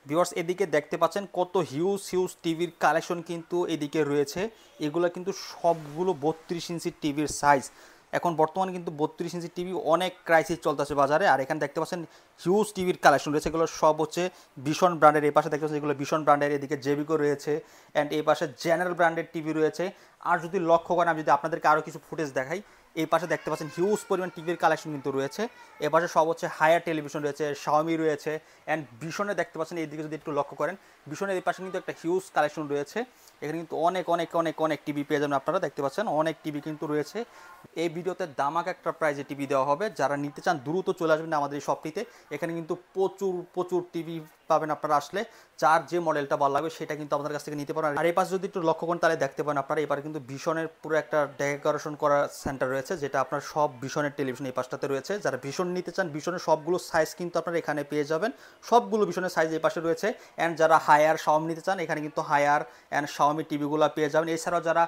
Viewers এদিকে দেখতে পাচ্ছেন কত হিউজ হিউজ টিভির কালেকশন কিন্তু এদিকে রয়েছে। এগুলো কিন্তু সবগুলো 32 ইঞ্চি টিভির সাইজ। এখন বর্তমানে কিন্তু 32 ইঞ্চি টিভি অনেক ক্রাইসিস চলতেছে বাজারে। আর এখানে দেখতে পাচ্ছেন হিউজ টিভির কালেকশন রয়েছে। এগুলো সব হচ্ছে ভীষণ ব্র্যান্ডের। এই পাশে দেখতে পাচ্ছেন এগুলো ভীষণ ব্র্যান্ডের, এদিকে জেবিকো রয়েছে অ্যান্ড এই পাশে জেনারেল ব্র্যান্ডের টিভি রয়েছে। আর যদি লক্ষ্য করেন, আমি যদি আপনাদেরকে আরও কিছু ফুটেজ দেখাই, এই পাশে দেখতে পাচ্ছেন হিউজ পরিমাণ টিভির কালেকশন কিন্তু রয়েছে। এ পাশে সব হচ্ছে হায়ার টেলিভিশন রয়েছে, শাওমি রয়েছে অ্যান্ড ভীষণে দেখতে পাচ্ছেন এইদিকে যদি একটু লক্ষ্য করেন, ভীষণের এই পাশে কিন্তু একটা হিউজ কালেকশন রয়েছে। এখানে কিন্তু অনেক অনেক অনেক অনেক টিভি পেয়ে যাবেন। আপনারা দেখতে পাচ্ছেন অনেক টিভি কিন্তু রয়েছে। এই ভিডিওতে দামাক একটা প্রাইজে টিভি দেওয়া হবে। যারা নিতে চান দ্রুত চলে আসবেন আমাদের এই শপটিতে। এখানে কিন্তু প্রচুর প্রচুর টিভি পাবেন আপনারা আসলে। যার যে মডেলটা ভালো লাগবে সেটা কিন্তু আমাদের কাছ থেকে নিতে পারেন। আর এই পাশে যদি একটু লক্ষ্য করেন তাহলে দেখতে পারেন আপনারা এবারে কিন্তু ভীষণের পুরো একটা ডেকোরেশন করা সেন্টার রয়েছে, যেটা আপনার সব ভীষণের টেলিভিশন এই পাশটাতে রয়েছে। যারা ভীষণ নিতে চান, ভীষণের সবগুলো সাইজ কিন্তু আপনারা এখানে পেয়ে যাবেন। সবগুলো ভীষণের সাইজ এই পাশে রয়েছে। অ্যান্ড যারা হায়ার শাওমি নিতে চান, এখানে কিন্তু হায়ার অ্যান্ড শাওমি টিভিগুলো পেয়ে যাবেন। এছাড়াও যারা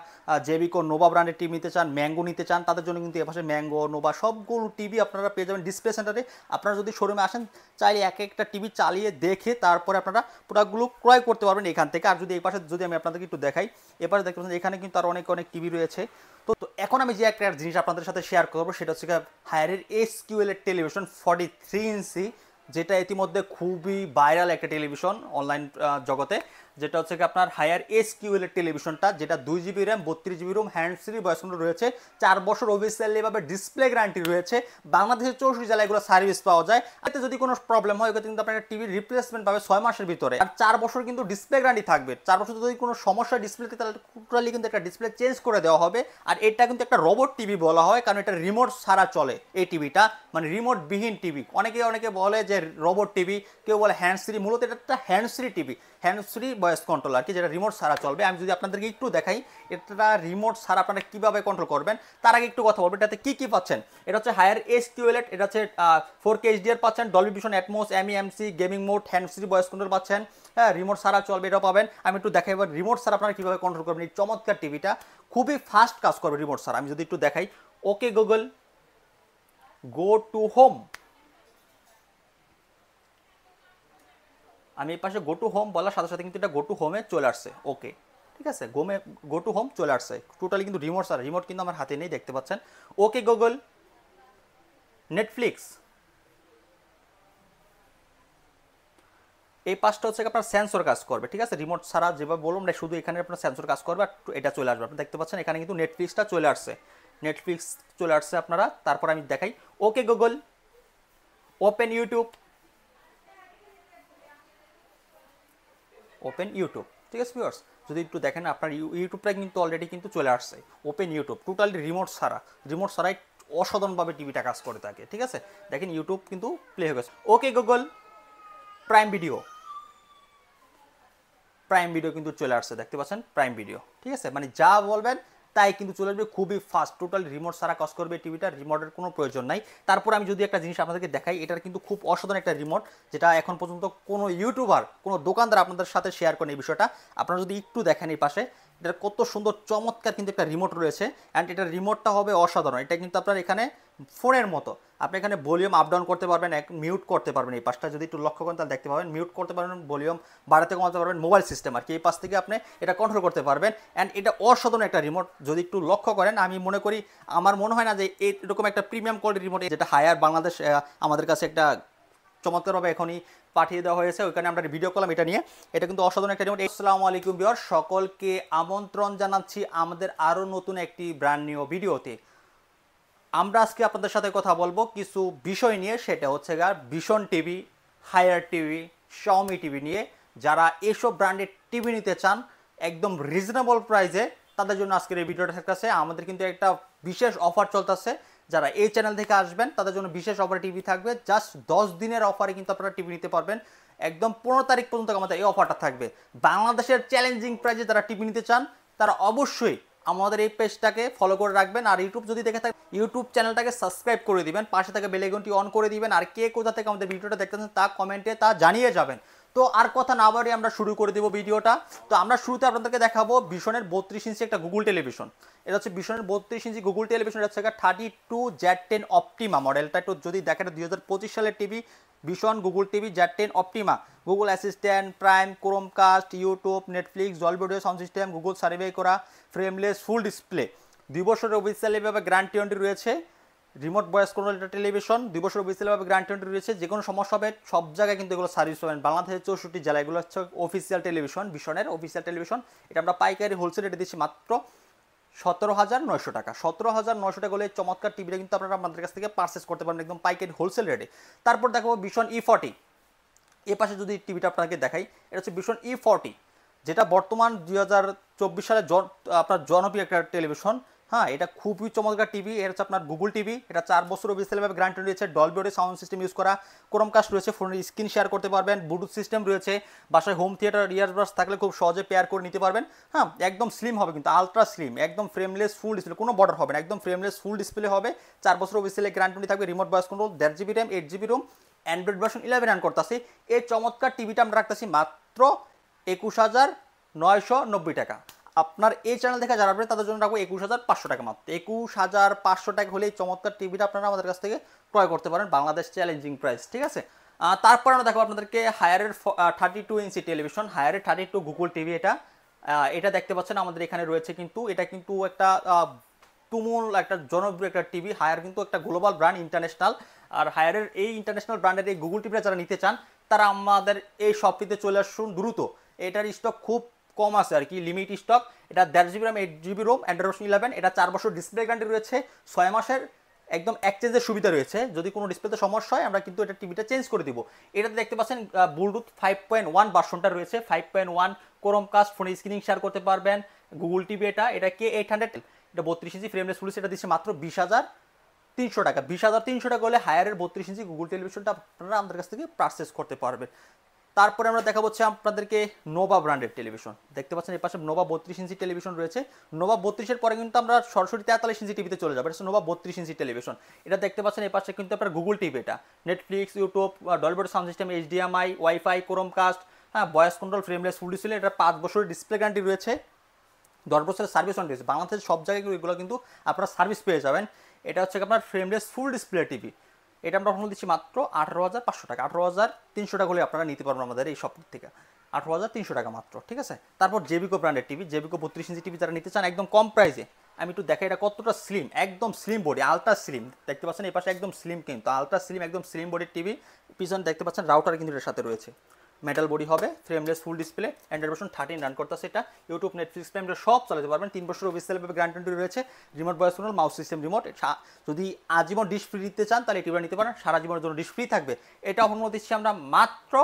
জেবিকো নোভা ব্র্যান্ডের টিভি নিতে চান, ম্যাঙ্গো নিতে চান, তাদের জন্য কিন্তু এ পাশে ম্যাঙ্গো নোভা সবগুলো টিভি আপনারা পেয়ে যাবেন ডিসপ্লে সেন্টারে। আপনারা যদি শোরুমে আসেন, চাইলে এক একটা টিভি চালিয়ে দেখে তারপরে আপনারা প্রোডাক্টগুলো ক্রয় করতে পারবেন এখান থেকে। আর যদি এই পাশে যদি আমি আপনাদেরকে একটু দেখাই, এপাশে দেখতে পাচ্ছেন এখানে কিন্তু আর অনেক অনেক টিভি রয়েছে। তো এখন আমি যে একটা জিনিস আপনাদের সাথে শেয়ার করবো সেটা হচ্ছে হায়ারের SQL এর টেলিভিশন 43 ইঞ্চি, যেটা ইতিমধ্যে খুবই ভাইরাল একটা টেলিভিশন অনলাইন জগতে। যেটা হচ্ছে আপনার হায়ার SQL এর টেলিভিশনটা, যেটা 2 GB RAM 32 GB ROM, hand free voice control রয়েছে, 4 বছর অফিসিয়ালিভাবে ডিসপ্লে গ্যারান্টি রয়েছে। বাংলাদেশের 64 জেলায় এগুলো সার্ভিস পাওয়া যায়। এতে যদি কোনো প্রবলেম হয় কিন্তু আপনার টিভির রিপ্লেসমেন্ট পাবে 6 মাসের ভিতরে। আর 4 বছর কিন্তু ডিসপ্লে গ্যারান্টি থাকবে। 4 বছর যদি কোনো সমস্যা ডিসপ্লেতে, তাহলে টোটালি কিন্তু একটা ডিসপ্লে চেঞ্জ করে দেওয়া হবে। আর এটা কিন্তু একটা রোবট টিভি বলা হয়, কারণ এটা রিমোট ছাড়া চলে এই টিভিটা, মানে রিমোট বিহীন টিভি। অনেকে বলে যে রোবট টিভি, কেউ বলে হ্যান্ডস ফ্রি। মূলত এটা একটা hands free TV, hands free voice control আর কি, যেটা রিমোট ছাড়া চলবে। আমি যদি আপনাদেরকে একটু দেখাই এটা রিমোট ছাড়া আপনারা কীভাবে কন্ট্রোল করবেন, তার আগে একটু কথা বলবেন এটাতে কী কী পাচ্ছেন। এটা হচ্ছে হায়ার SQL, এটা হচ্ছে 4K HDR পাচ্ছেন, Dolby vision Atmos, MEMC, gaming mode, hands free voice control পাচ্ছেন। হ্যাঁ, রিমোট ছাড়া চলবে, এটাও পাবেন। আমি একটু দেখাই এবার রিমোট ছাড়া আপনারা কীভাবে কন্ট্রোল করবেন। এই চমৎকার টিভিটা খুবই ফাস্ট কাজ করবে রিমোট ছাড়া। আমি যদি একটু দেখাই, okay Google go to home, আমি এই পাশে গো টু হোম বলার সাথে সাথে কিন্তু এটা গো টু হোমে চলে আসছে। ওকে, ঠিক আছে, গো টু হোম চলে আসছে। টোটালি কিন্তু রিমোট ছাড়া, রিমোট কিন্তু আমার হাতে নেই, দেখতে পাচ্ছেন। ওকে গুগল নেটফ্লিক্স, এই পাশটা হচ্ছে আপনার সেন্সর কাজ করবে, ঠিক আছে। রিমোট ছাড়া যেভাবে বলুন না, শুধু এখানে আপনার সেন্সর কাজ করবে আর এটা চলে আসবে। আপনি দেখতে পাচ্ছেন এখানে কিন্তু নেটফ্লিক্সটা চলে আসছে, নেটফ্লিক্স চলে আসছে আপনারা। তারপর আমি দেখাই, okay Google open YouTube, open YouTube, ঠিক আছে ভিউয়ার্স। যদি একটু দেখেন আপনার ইউটিউবটা কিন্তু অলরেডি কিন্তু চলে আসছে, ওপেন ইউটিউব। টোটালি রিমোট ছাড়াই অসাধারণভাবে টিভিটা কাজ করে থাকে, ঠিক আছে। দেখেন ইউটিউব কিন্তু প্লে হয়ে গেছে। Okay Google prime video, prime video কিন্তু চলে আসছে, দেখতে পাচ্ছেন প্রাইম ভিডিও, ঠিক আছে। মানে যা বলবেন তাই কিন্তু চলে আসবে, খুবই ফাস্ট। টোটাল রিমোট ছাড়া কাজ করবে টিভিটা, রিমোটের কোনো প্রয়োজন নাই। তারপর আমি যদি একটা জিনিস আপনাদেরকে দেখাই, এটার কিন্তু খুব অসাধারণ একটা রিমোট, যেটা এখন পর্যন্ত কোনো ইউটিউবার, কোনো দোকানদার আপনাদের সাথে শেয়ার করেন এই বিষয়টা। আপনারা যদি একটু দেখেন এই পাশে, এটার কত সুন্দর চমৎকার কিন্তু একটা রিমোট রয়েছে। অ্যান্ড এটার রিমোটটা হবে অসাধারণ। এটা কিন্তু আপনার এখানে ফোনের মতো, আপনি এখানে ভলিউম আপ ডাউন করতে পারবেন, মিউট করতে পারবেন। এই পাশটা যদি একটু লক্ষ্য করেন তাহলে দেখতে পাবেন মিউট করতে পারবেন, ভলিউম বাড়াতে কমাতে পারবেন, মোবাইল সিস্টেম আর কি। এই পাশ থেকে আপনি এটা কন্ট্রোল করতে পারবেন। অ্যান্ড এটা অসাধারণ একটা রিমোট। যদি একটু লক্ষ্য করেন, আমি মনে করি, আমার মনে হয় না যে এরকম একটা প্রিমিয়াম কোয়ালিটির রিমোট, যেটা হায়ার বাংলাদেশ আমাদের কাছে একটা চমৎকারভাবে এখনই পাঠিয়ে দেওয়া হয়েছে, ওইখানে আমরা ভিডিও করলাম এটা নিয়ে। এটা কিন্তু অসাধারণ একটা রিমোট। আসসালামু আলাইকুম ভিউয়ার্স, সকলকে আমন্ত্রণ জানাচ্ছি আমাদের আরও নতুন একটি ব্র্যান্ড নিউ ভিডিওতে। আমরা আজকে আপনাদের সাথে কথা বলবো কিছু বিষয় নিয়ে, সেটা হচ্ছে ভীষণ TV, Haier TV, Xiaomi TV নিয়ে। যারা এসব ব্র্যান্ডের টিভি নিতে চান একদম রিজনেবল প্রাইসে, তাদের জন্য আজকের এই ভিডিওটা থাকতেছে। আমাদের কিন্তু একটা বিশেষ অফার চলতেছে। যারা এই চ্যানেল থেকে আসবেন তাদের জন্য বিশেষ অফারে টিভি থাকবে। জাস্ট 10 দিনের অফারে কিন্তু আপনারা টিভি নিতে পারবেন। একদম 15 তারিখ পর্যন্ত আমাদের এই অফারটা থাকবে। বাংলাদেশের চ্যালেঞ্জিং প্রাইসে যারা টিভি নিতে চান, তারা অবশ্যই আমাদের এই পেজটাকে ফলো করে রাখবেন। আর ইউটিউব যদি দেখে থাকেন, ইউটিউব চ্যানেলটাকে সাবস্ক্রাইব করে দিবেন, পাশে থাকা বেল আইকনটি অন করে দিবেন। আর কে কোথা থেকে আমাদের ভিডিওটা দেখতেছেন তা কমেন্টে তা জানিয়ে যাবেন। তো আর কথা না বাড়িয়ে আমরা শুরু করে দেব ভিডিওটা। তো আমরা শুরুতে আপনাদেরকে দেখাবো ভীষণের 32 ইঞ্চি একটা গুগল টেলিভিশন। এটা হচ্ছে ভীষণের 32 ইঞ্চি গুগল টেলিভিশন। এটা হচ্ছে 32Z10 অপটিমা মডেলটা। একটু যদি দেখেন 2025 সালের টিভি, ভীষণ, Google TV, Z10, Optima, Google assistant, prime, Chromecast, YouTube, Netflix, Dolby audio sound system, Google survey করা, ফ্রেমলেস ফুল ডিসপ্লে, 2 বছরের অফিসিয়ালিভাবে গ্যারান্টি ওয়ারেন্টি রয়েছে। রিমোট ভয়েস কন্ট্রোল টেলিভিশন, 2 বছর অফিসিয়ালভাবে গ্যারান্টি ওয়ারেন্টি রয়েছে। যে কোনো সমস্যা হবে সব জায়গায় কিন্তু এগুলো সার্ভিস পাবেন। বাংলাদেশের 64 জেলা, এগুলো হচ্ছে অফিসিয়াল টেলিভিশন, ভীষণের অফিসিয়াল টেলিভিশন। এটা আমরা পাইকারি হোলসেল রেটে দিচ্ছি মাত্র 17,900 টাকা। 17,900 টাকা হলে চমৎকার টিভিটা কিন্তু আপনারা আমাদের কাছ থেকে পারচেস করতে পারেন একদম পাইকারি হোলসেল রেটে। তারপর দেখাবো ভীষণ E40। এ পাশে যদি টিভিটা আপনাকে দেখাই, এটা হচ্ছে ভীষণ E40, যেটা বর্তমান 2024 সালে আপনার জনপ্রিয় একটা টেলিভিশন। হ্যাঁ, এটা খুবই চমৎকার টিভি। এটা হচ্ছে আপনার গুগল টিভি। এটা 4 বছর অফিসিয়ালভাবে গ্যারান্টি রয়েছে। Dolby audio sound system use করা, ক্রোমকাস্ট রয়েছে, ফোনের স্ক্রিন শেয়ার করতে পারবেন, ব্লুটুথ সিস্টেম রয়েছে, বাসায় হোম থিয়েটার ইয়ারবাডস থাকলে খুব সহজে পেয়ার করে নিতে পারবেন। হ্যাঁ, একদম স্লিম হবে কিন্তু, আলট্রা স্লিম, একদম ফ্রেমলেস ফুল ডিসপ্লে, কোনো বর্ডার হবে না, একদম ফ্রেমলেস ফুল ডিসপ্লে হবে। 4 বছর অফিসিয়ালি গ্যারান্টি থাকবে। Remote voice control, 1.5 GB RAM, 8 GB ROM, Android version 11 run করতেছি। এই চমৎকার টিভিটা আমরা রাখতেছি মাত্র 21,990 টাকা। আপনার এই চ্যানেল দেখে যারা আসবে তাদের জন্য রাখবো 21,500 টাকা মাত্র। 21,500 টাকা হলে এই চমৎকার টিভিটা আপনারা আমাদের কাছ থেকে ক্রয় করতে পারেন, বাংলাদেশ চ্যালেঞ্জিং প্রাইস, ঠিক আছে। তারপর আমরা দেখো আপনাদেরকে হায়ারের 32 ইঞ্চি টেলিভিশন, হায়ারের 32 গুগল টিভি। এটা দেখতে পাচ্ছেন আমাদের এখানে রয়েছে। কিন্তু এটা কিন্তু একটা তুমুল একটা জনপ্রিয় একটা টিভি। হায়ার কিন্তু একটা গ্লোবাল ব্র্যান্ড, ইন্টারন্যাশনাল। আর হায়ারের এই ইন্টারন্যাশনাল ব্র্যান্ডের এই গুগল টিভিটা যারা নিতে চান তারা আমাদের এই শপটিতে চলে আসুন দ্রুত। এটার স্টক খুব কম আছে আর কি, লিমিট স্টক। এটা 1.5 GB RAM, 8 GB ROM, Android version 11। এটা 4 বছর ডিসপ্লে গ্যারান্টি রয়েছে, 6 মাসের একদম এক্সচেঞ্জের সুবিধা রয়েছে। যদি কোনো ডিসপ্লেতে সমস্যা হয় আমরা কিন্তু এটা টিভিটা চেঞ্জ করে দিব। এটাতে দেখতে পাচ্ছেন ব্লুটুথ 5.1 ভার্সনটা রয়েছে, 5.1, ক্রোমকাস্ট, ফোনে স্ক্রিনিং শেয়ার করতে পারবেন। গুগল টিভি এটা K800, এটা 32 ইঞ্চি ফ্রেমলেস ফুল, এটা দিচ্ছে মাত্র 20,300 টাকা। 20,300 টাকা হলে হায়ারের 32 ইঞ্চি গুগল টেলিভিশনটা আপনারা আমাদের কাছ থেকে পারচেস করতে পারবেন। তারপরে আমরা দেখাবো হচ্ছে আপনাদেরকে নোভা ব্র্যান্ডের টেলিভিশন। দেখতে পাচ্ছেন এই পাশে নোভা 32 ইঞ্চি টেলিভিশন রয়েছে। নোভা 32-এর পরে কিন্তু আমরা সরাসরি 43 ইঞ্চি টিভিতে চলে যাবো। এটা হচ্ছে নোভা 32 ইঞ্চি টেলিভিশন। এটা দেখতে পাচ্ছেন এই পাশে কিন্তু আপনার গুগল টিভি, এটা Netflix, YouTube, Dolby audio sound system, HDMI, wifi, Chromecast, হ্যাঁ, voice control, frameless full display. এটা 5 বছরের ডিসপ্লে গ্যারান্টি রয়েছে, 10 বছরের সার্ভিস ওয়ারেন্টি রয়েছে। বাংলাদেশের সব জায়গায় এগুলো কিন্তু আপনারা সার্ভিস পেয়ে যাবেন। এটা হচ্ছে আপনার ফ্রেমলেস ফুল ডিসপ্লে টিভি। এটা আমরা অফার দিচ্ছি মাত্র 18,500 টাকা। 18,300 টাকা হলে আপনারা নিতে পারবেন আমাদের এই শপ থেকে। 18,300 টাকা মাত্র, ঠিক আছে। তারপর জেবিকো ব্র্যান্ডের টিভি, জেবিকো 32 ইঞ্চি টিভি যারা নিতে চান একদম কম প্রাইসে, আমি একটু দেখাই এটা কতটা স্লিম, একদম স্লিম বডি, আলট্রা স্লিম। দেখতে পাচ্ছেন এই পাশে একদম স্লিম, কিন্তু আলট্রা স্লিম, একদম স্লিম বডির টিভি। পিছনে দেখতে পাচ্ছেন রাউটার কিন্তু এর সাথে রয়েছে, মেটাল বডি হবে, frameless full display, Android version 13 run করতেছে। এটা ইউটিউব, নেটফ্লিক্স, প্রাইম সব চালাতে পারবেন। 3 বছর অফিসিয়ালভাবে গ্যারান্টি রয়েছে। Remote voice control, mouse system remote. যদি আজীবন ডিশ ফ্রি দিতে চান তাহলে টিভিটা নিতে পারেন, সারা জীবনের জন্য ডিশ ফ্রি থাকবে। এটা অফার দিচ্ছি আমরা মাত্র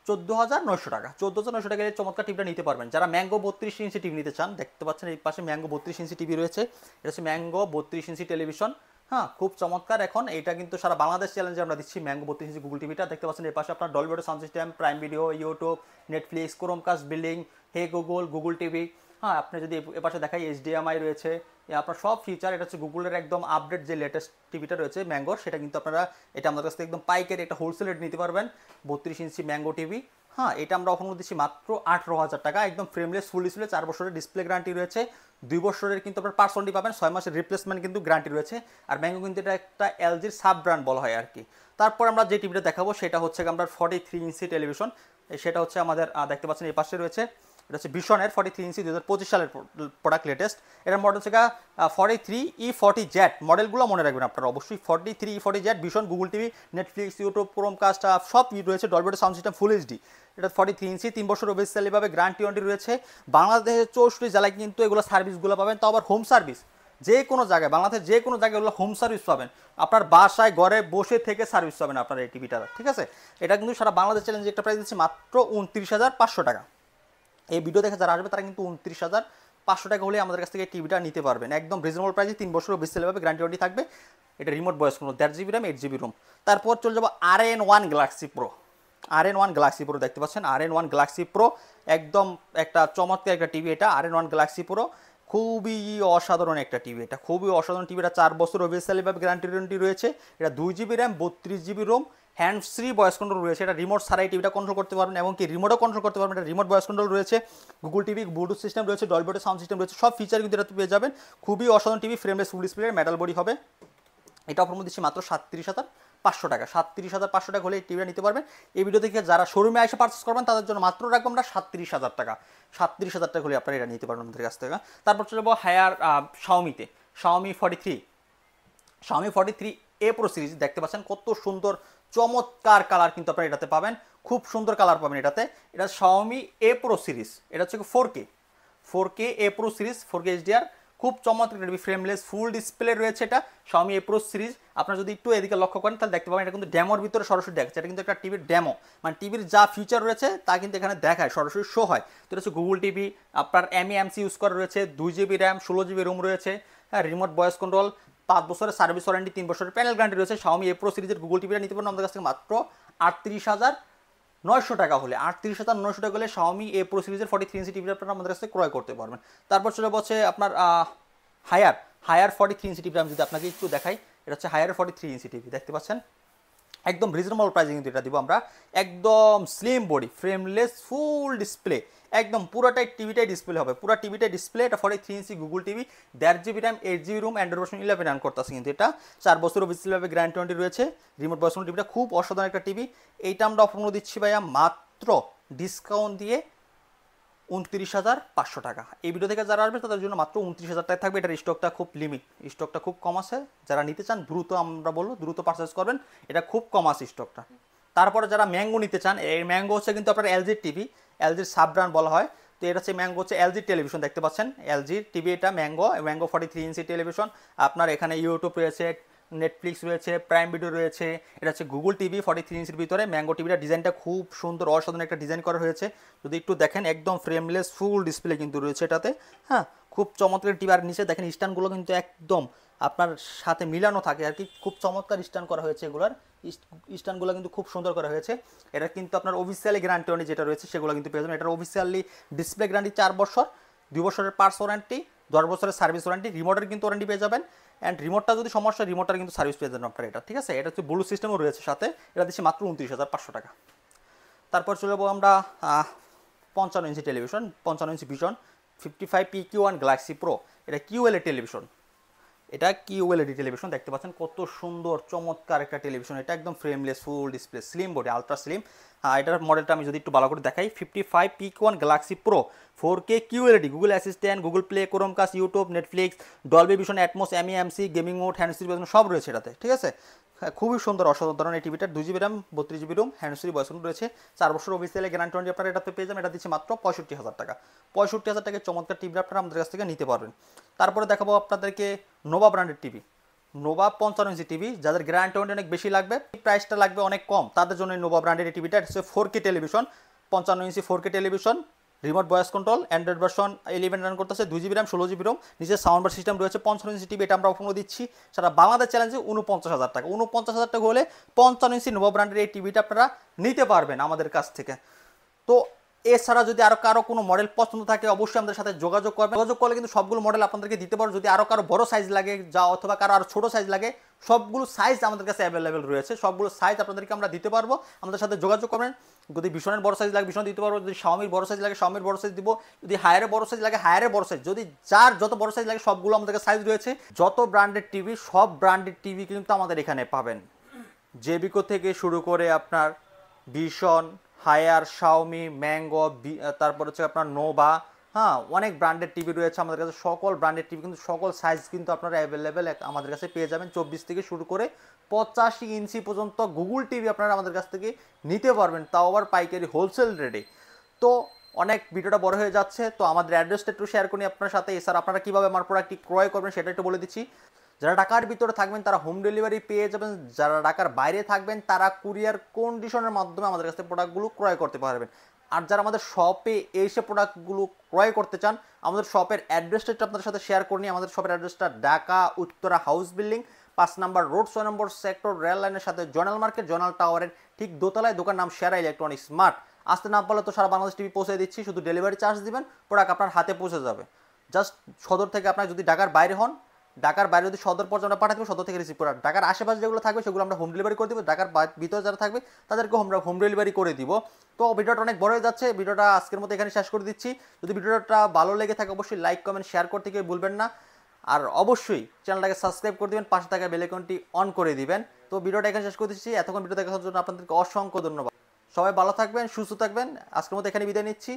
14,900 টাকা। 14,900 টাকা চমৎকার টিভিটা নিতে পারবেন। যারা ম্যাঙ্গো 32 ইঞ্চি টিভি নিতে চান, দেখতে পাচ্ছেন এই পাশে ম্যাঙ্গো 32 ইঞ্চি টিভি রয়েছে। এটা হচ্ছে ম্যাঙ্গো 32 ইঞ্চি টেলিভিশন। হ্যাঁ, খুব চমৎকার। এখন এটা কিন্তু সারা বাংলাদেশ চ্যালেঞ্জে আমরা দিচ্ছি ম্যাঙ্গো 32 ইঞ্চি গুগল টিভিটা। দেখতে পাচ্ছেন এর পাশে আপনার Dolby audio sound system, prime video, YouTube, Netflix, Chromecast, billing, hey Google, Google TV. হ্যাঁ, আপনি যদি এ পাশে দেখাই HDMI রয়েছে, আপনার সব ফিচার। এটা হচ্ছে গুগলের একদম আপডেট যে লেটেস্ট টিভিটা রয়েছে ম্যাঙ্গোর, সেটা কিন্তু আপনারা এটা আমাদের কাছ থেকে একদম পাইকারি একটা হোলসেল রেট নিতে পারবেন। 32 ইঞ্চি ম্যাঙ্গো টিভি। হ্যাঁ, এটা আমরা অফার দিচ্ছি মাত্র 18,000 টাকা। একদম ফ্রেমলেস ফুল ডিসপ্লে, 4 বছরের ডিসপ্লে গ্যারান্টি রয়েছে, 2 বছরের কিন্তু আপনার পার্স ওয়ারেন্টি পাবেন, 6 মাসের রিপ্লেসমেন্ট কিন্তু গ্যারান্টি রয়েছে। আর ম্যাঙ্গো কিন্তু এটা একটা LG-র সাব ব্র্যান্ড বলা হয় আর কি। তারপর আমরা যে টিভিটা দেখাবো সেটা হচ্ছে আমরা 43 ইঞ্চি টেলিভিশন। সেটা হচ্ছে আমাদের দেখতে পাচ্ছেন এই পাশে রয়েছে, এটা হচ্ছে ভীষণের 43 ইঞ্চি 2025 সালের প্রোডাক্ট লেটেস্ট। এটার মডেল হচ্ছে 43E40Z। মডেলগুলো মনে রাখবেন আপনারা অবশ্যই, 43E40Z। ভীষণ, Google TV, Netflix, YouTube, Chromecast সব রয়েছে। ডলবি অডিও সাউন্ড সিস্টেম, ফুল HD। এটা 43 ইঞ্চি, 3 বছর অফিসিয়ালিভাবে গ্যারান্টি ওয়ারেন্টি রয়েছে। বাংলাদেশের 64 জেলায় কিন্তু এগুলো সার্ভিসগুলো পাবেন, তাও আবার হোম সার্ভিস। যে কোনো জায়গায়, বাংলাদেশের যে কোনো জায়গায় এগুলো হোম সার্ভিস পাবেন। আপনার বাসায় ঘরে বসে থেকে সার্ভিস পাবেন আপনার এই টিভিটা, ঠিক আছে। এটা কিন্তু সারা বাংলাদেশ চ্যালেঞ্জে একটা প্রাইস দিচ্ছি মাত্র 29,500 টাকা। এই ভিডিও দেখে যারা আসবে তারা কিন্তু 29,500 টাকা হলে আমাদের কাছ থেকে টিভিটা নিতে পারবেন একদম রিজনেবল প্রাইসে। 3 বছর অফিসিয়ালভাবে গ্যারান্টি ওয়ারেন্টি থাকবে। এটা remote voice control, 1.5 GB RAM, 8 GB ROM. তারপর চলে যাবো RN1 Galaxy pro. RN1 Galaxy pro দেখতে পাচ্ছেন, RN1 গ্যালাক্সি প্রো একদম একটা চমৎকার একটা টিভি। এটা RN1 গ্যালাক্সি প্রো খুবই অসাধারণ একটা টিভি। এটা খুবই অসাধারণ টিভি। এটা 4 বছর অফিসিয়ালিভাবে গ্যারান্টি ওয়ারেন্টি রয়েছে। এটা 2 GB RAM, 32 GB ROM, hand free voice control রয়েছে। এটা রিমোট ছাড়াই টিভিটা কন্ট্রোল করতে পারবেন, এবং কি রিমোটও কন্ট্রোল করতে পারবেন। এটা রিমোট ভয়েস কন্ট্রোল রয়েছে, গুগল টিভি, ব্লুটুথ সিস্টেম রয়েছে, ডলবি অডিও সাউন্ড সিস্টেম রয়েছে, সব ফিচার কিন্তু এটা পেয়ে যাবেন। খুবই অসাধারণ TV, frameless full display, metal body হবে। এটা অফার দিচ্ছি মাত্র 500 টাকা, 37,500 টাকা হলে এই টিভিটা নিতে পারবেন। এই ভিডিও থেকে যারা শোরুমে এসে পারচেস করবেন তাদের জন্য মাত্র রাখবো আমরা 37,000 টাকা। 37,000 টাকা হলে আপনারা এটা নিতে পারবেন আমাদের কাছ থেকে। তারপর চলে যাবো হায়ার শাওমিতে, Xiaomi 43, Xiaomi 43 A pro series দেখতে পাচ্ছেন কত সুন্দর চমৎকার কালার কিন্তু আপনারা এটাতে পাবেন, খুব সুন্দর কালার পাবেন এটাতে। এটা শাওমি এ প্রো সিরিজ, এটা হচ্ছে 4K এ প্রো সিরিজ, 4K HDR, খুব চমৎকার টিভি, ফ্রেমলেস ফুল ডিসপ্লে রয়েছে এটা শাওমি এ প্রো সিরিজ। আপনারা যদি একটু এদিকে লক্ষ্য করেন তাহলে দেখতে পাবেন এটা কিন্তু ড্যামোর ভিতরে সরাসরি দেখাচ্ছে, এটা কিন্তু একটা টিভির ড্যামো, মানে টিভির যা ফিচার রয়েছে তা কিন্তু এখানে দেখায়, সরাসরি শো হয়। তো এটা হচ্ছে গুগল টিভি, আপনার এমইএমসি ইউজ করা রয়েছে, 2GB র্যাম, 16GB রোম রয়েছে, হ্যাঁ, রিমোট ভয়েস কন্ট্রোল, 5 বছরের সার্ভিস ওয়ারেন্টি, 3 বছরের প্যানেল গ্যারান্টি রয়েছে। শাওমি এ প্রো সিরিজের গুগল টিভিটা নিতে পারেন আমাদের কাছ থেকে মাত্র 38,900 টাকা হলে, 38,900 টাকা হলে শাওমি এ প্রো সিরিজের 43 ইঞ্চি টিভিটা আপনারা আমাদের কাছ থেকে ক্রয় করতে পারবেন। তারপর চলে বসে আপনার হায়ার 43 ইঞ্চি টিভি, আমি যদি আপনাকে একটু দেখাই, এটা হচ্ছে হায়ার 43 ইঞ্চি টিভি দেখতে পাচ্ছেন, একদম রিজনেবল প্রাইসে কিন্তু এটা দিব আমরা, একদম slim body, frameless full display, একদম পুরোটাই টিভিটাই ডিসপ্লে হবে, পুরো টিভিটাই ডিসপ্লে। এটা 43 inch Google TV, 1.5GB RAM, 8GB ROM, Android version 11 run করতেছে কিন্তু এটা, 4 বছর অফিসিয়ালভাবে গ্যারান্টি ওয়ারেন্টি রয়েছে, রিমোট ভয়েস কন্ট্রোল, টিভিটা খুব অসাধারণ একটা টিভি। এইটা আমরা অফার মূল্য দিচ্ছি ভাইয়া মাত্র ডিসকাউন্ট দিয়ে 29,500 টাকা। এই ভিডিও থেকে যারা আসবে তাদের জন্য মাত্র 29,000 টাকা থাকবে। এটার স্টকটা খুব লিমিট, স্টকটা খুব কম আছে, যারা নিতে চান দ্রুত, আমরা বলবো দ্রুত পারচেস করবেন, এটা খুব কম আছে স্টকটা। তারপরে যারা ম্যাঙ্গো নিতে চান, এই ম্যাঙ্গো হচ্ছে কিন্তু আপনার এলজির টিভি, এলজির সাব ব্র্যান্ড বলা হয়। তো এটা হচ্ছে ম্যাঙ্গো, হচ্ছে এলজির টেলিভিশন দেখতে পাচ্ছেন, এলজির টিভি এটা, ম্যাঙ্গো 43 ইঞ্চি টেলিভিশন। আপনার এখানে ইউটিউব রয়েছে, নেটফ্লিক্স রয়েছে, প্রাইম ভিডিও রয়েছে। এটা হচ্ছে গুগল টিভি 43 ইঞ্চির ভিতরে ম্যাঙ্গো টিভিটা, ডিজাইনটা খুব সুন্দর অসাধারণ একটা ডিজাইন করা হয়েছে, যদি একটু দেখেন একদম ফ্রেমলেস ফুল ডিসপ্লে কিন্তু রয়েছে এটাতে, হ্যাঁ, খুব চমৎকার টিভি। আর নিচে দেখেন স্ট্যান্ডগুলো কিন্তু একদম আপনার সাথে মিলানো থাকে আর কি, খুব চমৎকার স্ট্যান্ড করা হয়েছে, এগুলোর স্ট্যান্ডগুলো কিন্তু খুব সুন্দর করা হয়েছে। এটা কিন্তু আপনার অফিসিয়ালি গ্যারান্টি ওয়ারেন্টি যেটা রয়েছে সেগুলো কিন্তু পেয়ে যাবেন। এটার অফিসিয়ালি ডিসপ্লে গ্যারান্টি 4 বছর, 2 বছরের পার্টস ওয়ারেন্টি, 10 বছরের সার্ভিস ওয়ারেন্টি, রিমোটের কিন্তু ওয়ারেন্টি পেয়ে যাবেন, অ্যান্ড রিমোটটা যদি সমস্যা, রিমোটটার কিন্তু সার্ভিস পেয়ে যাবেন আপনার এটা, ঠিক আছে। এটা হচ্ছে ব্লু সিস্টেমও রয়েছে সাথে, এটা দিচ্ছি মাত্র 29,500 টাকা। তারপর চলে যাবো আমরা 55 ইঞ্চি টেলিভিশন, 55 ইঞ্চি ভিশন 55 PQ1 গ্যালাক্সি প্রো, এটা QLED টেলিভিশন, এটা QLED টেলিভিশন দেখতে পাচ্ছেন কত সুন্দর চমৎকার একটা টেলিভিশন, এটা একদম frameless full display, slim body, ultra slim. এটার মডেলটা আমি যদি একটু ভালো করে দেখাই, 55 PQ1 Galaxy Pro, 4K QLED, Google Assistant, Google Play, Chromecast, YouTube, Netflix, Dolby Vision, Atmos, MEMC, gaming mode, hand free সব রয়েছে এটাতে, ঠিক আছে। খুবই সুন্দর অসাধারণ এই টিভিটার, 2GB RAM, 32GB ROM, hand free voice রয়েছে, 4 বছর অফিসিয়ালি গ্যারান্টি ওয়ারেন্টি আপনারা এটাতে পেয়ে যাবেন। এটা দিচ্ছে মাত্র 65,000 টাকা। 65,000 টাকায় চমৎকার টিভি আপনারা আমাদের কাছ থেকে নিতে পারবেন। তারপরে দেখাবো আপনাদেরকে নোভা ব্র্যান্ডের টিভি, নোভা 55 ইঞ্চি টিভি, যাদের গ্যারান্টি ওয়ারেন্টি অনেক বেশি লাগবে, প্রাইসটা লাগবে অনেক কম, তাদের জন্য নোভা ব্র্যান্ডের এই টিভিটা হচ্ছে 4K টেলিভিশন, 55 ইঞ্চি 4K television, remote voice control, Android version 11 run করতেছে, 2GB র্যাম, 16GB রোম, নিচে সাউন্ড বার সিস্টেম রয়েছে। 55 ইঞ্চি টিভি এটা আমরা অফার দিচ্ছি সারা বাংলাদেশ চ্যালেঞ্জে 49,000 টাকা। 49,000 টাকা হলে 55 ইঞ্চি নোভা ব্র্যান্ডের এই টিভিটা আপনারা নিতে পারবেন আমাদের কাছ থেকে। তো এছাড়া যদি আরও কারো কোনো মডেল পছন্দ থাকে অবশ্যই আমাদের সাথে যোগাযোগ করবেন, যোগাযোগ করলে কিন্তু সবগুলো মডেল আপনাদেরকে দিতে পারবো। যদি আরও কারো বড় সাইজ লাগে যা, অথবা কারো আরও ছোটো সাইজ লাগে, সবগুলো সাইজ আমাদের কাছে অ্যাভেলেবেল রয়েছে, সবগুলো সাইজ আপনাদেরকে আমরা দিতে পারবো। আমাদের সাথে যোগাযোগ করবেন, যদি ভীষণের বড় সাইজ লাগে ভীষণ দিতে পারবো, যদি শাওমির বড় সাইজ লাগে শাওমির বড় সাইজ দিব, যদি হায়ারের বড় সাইজ লাগে হায়ারের বড় সাইজ, যদি যার যত বড় সাইজ লাগে সবগুলো আমাদের কাছে সাইজ রয়েছে। যত ব্র্যান্ডের টিভি, সব ব্র্যান্ডের টিভি কিন্তু আমাদের এখানে পাবেন, জেবিকো থেকে শুরু করে আপনার ভীষণ, হায়ার, শাওমি, ম্যাঙ্গো, তারপর হচ্ছে আপনার নোভা, হ্যাঁ, অনেক ব্র্যান্ডের টিভি রয়েছে আমাদের কাছে। সকল ব্র্যান্ডের টিভি কিন্তু সকল সাইজ কিন্তু আপনারা অ্যাভেলেবেল আমাদের কাছে পেয়ে যাবেন। 24 থেকে শুরু করে 85 ইঞ্চি পর্যন্ত গুগল টিভি আপনারা আমাদের কাছ থেকে নিতে পারবেন, তাও আবার পাইকারি হোলসেল রেটে। তো অনেক ভিডিওটা বড় হয়ে যাচ্ছে, তো আমাদের অ্যাড্রেসটা একটু শেয়ার করি আপনার সাথে। এছাড়া আপনারা কীভাবে আমার প্রোডাক্টটি ক্রয় করবেন সেটা একটু বলে দিচ্ছি। যারা ঢাকার ভিতরে থাকবেন তারা হোম ডেলিভারি পেয়ে যাবেন, যারা ঢাকার বাইরে থাকবেন তারা কুরিয়ার কন্ডিশনের মাধ্যমে আমাদের কাছে প্রোডাক্টগুলো ক্রয় করতে পারবেন। আর যারা আমাদের শপে এসে প্রোডাক্টগুলো ক্রয় করতে চান, আমাদের শপের অ্যাড্রেসটা একটু আপনাদের সাথে শেয়ার করে নিই। আমাদের শপের অ্যাড্রেসটা ঢাকা উত্তরা হাউস বিল্ডিং 5 নম্বর রোড, 6 নম্বর সেক্টর, রেল লাইনের সাথে জোনাল মার্কেট, জোনাল টাওয়ারের ঠিক দোতলায়, দোকান নাম সেরা ইলেকট্রনিক্স মার্ট। আসতে না পারলে তো সারা বাংলাদেশ টিভি পৌঁছে দিচ্ছি, শুধু ডেলিভারি চার্জ দিবেন, প্রোডাক্ট আপনার হাতে পৌঁছে যাবে। জাস্ট সদর থেকে আপনার যদি ঢাকার বাইরে হন, ঢাকার বাইরে যদি সদর পর্যন্ত আমরা পাঠাতে, সদর থেকে রিসিভ করে, ঢাকার আশেপাশে যেগুলো থাকবে সেগুলো আমরা হোম ডেলিভারি করে দিব। ঢাকার ভিতরে যারা থাকবে তাদেরকে আমরা হোম ডেলিভারি করে দিব। তো ভিডিওটা অনেক বড় হয়ে যাচ্ছে, ভিডিওটা আজকের মতো এখানে শেষ করে দিচ্ছি। যদি ভিডিওটা ভালো লেগে থাকে অবশ্যই লাইক কমেন্ট শেয়ার করতে কেউ ভুলবেন না। আর অবশ্যই চ্যানেলটাকে সাবস্ক্রাইব করে দিবেন, পাশে থাকা বেল আইকনটি অন করে দিবেন। তো ভিডিওটা এখানে শেষ করতেছি। এতক্ষণ ভিডিও দেখার জন্য আপনাদেরকে অসংখ্য ধন্যবাদ। সবাই ভালো থাকবেন, সুস্থ থাকবেন। আজকের মতো এখানে বিদায় নিচ্ছি।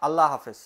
আল্লাহ হাফেজ।